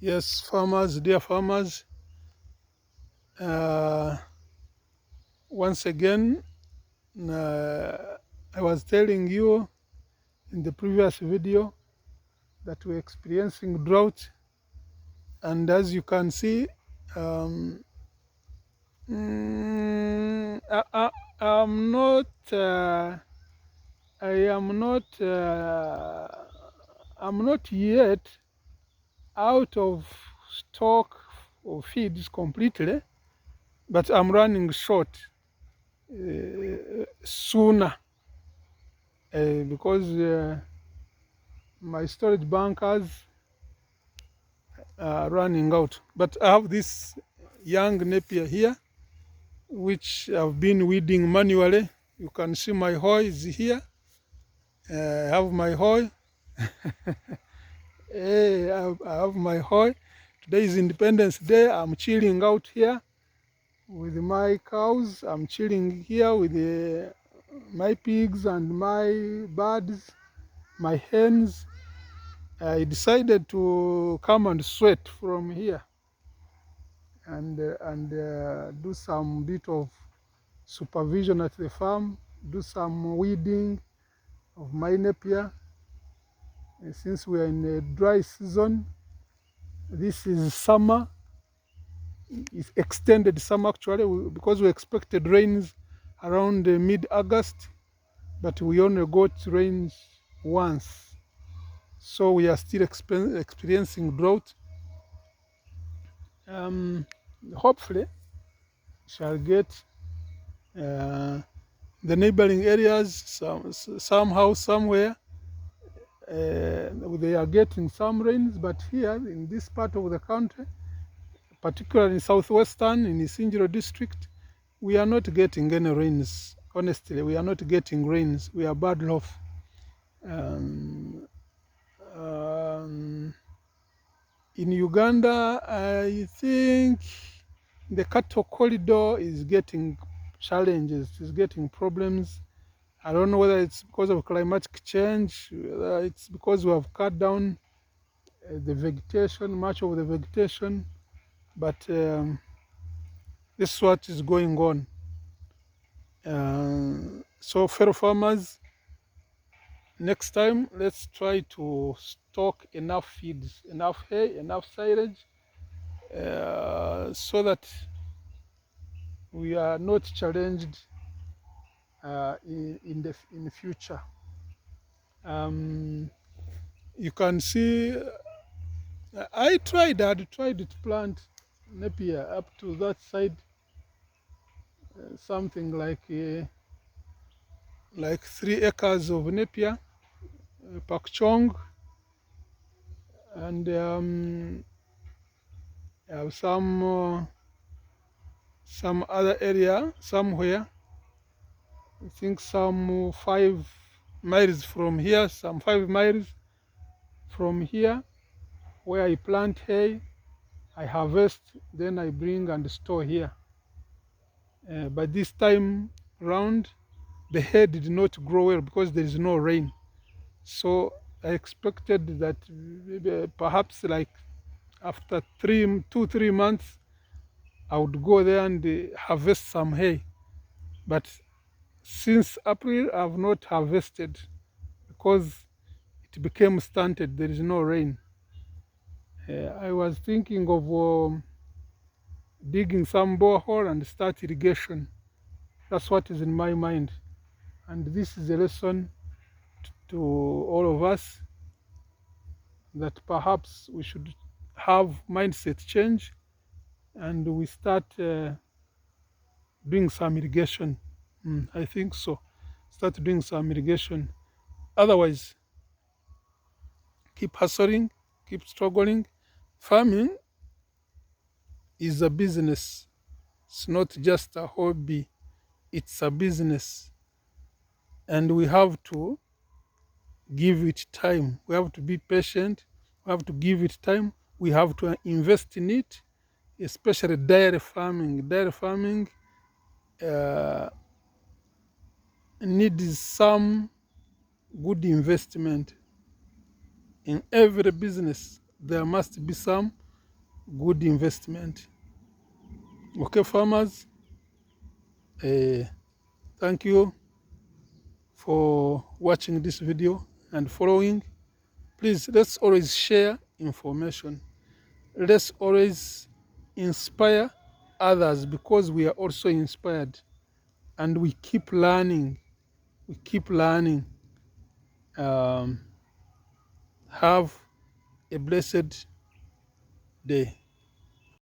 Yes, farmers, dear farmers, uh, once again, I was telling you in the previous video that we're experiencing drought, and as you can see, um, mm, I, I, I'm not, I am not, I'm not yet out of stock of feeds completely, but I'm running short sooner because my storage bunkers are running out. But I have this young Napier here, which I've been weeding manually. You can see my hoe is here. I have my hoe. Hey, I have my hoe. Today is Independence Day. I'm chilling out here with my cows. I'm chilling here with my pigs and my birds, my hens. I decided to come and sweat from here and do some bit of supervision at the farm, do some weeding of my Napier. Since we are in a dry season, this is summer. It's extended summer actually because we expected rains around mid-August, but we only got rains once. So we are still experiencing drought. Hopefully, shall get the neighboring areas somehow, somewhere, they are getting some rains, but here in this part of the country, particularly in southwestern, in Isinjiro district, we are not getting any rains. Honestly, we are not getting rains. We are bad off. In Uganda, I think the cattle corridor is getting challenges, is getting problems. I don't know whether it's because of climatic change, whether it's because we have cut down the vegetation, much of the vegetation, but this is what is going on. So fellow farmers, next time let's try to stock enough feeds, enough hay, enough silage, so that we are not challenged in the future. You can see I tried to plant Napier up to that side, something like 3 acres of Napier, pak chong, and have some other area somewhere. I think some 5 miles from here, some 5 miles from here, where I plant hay, I harvest, then I bring and store here. But this time round, the hay did not grow well because there is no rain. So I expected that maybe perhaps like after 3 months, I would go there and harvest some hay. But since April, I've not harvested because it became stunted. There is no rain. I was thinking of digging some borehole and start irrigation. That's what is in my mind. And this is a lesson to all of us that perhaps we should have mindset change and we start doing some irrigation. I think so. Start doing some irrigation. Otherwise, keep hustling, keep struggling. Farming is a business. It's not just a hobby. It's a business. And we have to give it time. We have to be patient. We have to give it time. We have to invest in it, especially dairy farming. Dairy farming needs some good investment. In every business, there must be some good investment. Okay, farmers, thank you for watching this video and following. Please, let's always share information. Let's always inspire others, because we are also inspired, and we keep learning. We keep learning. Have a blessed day.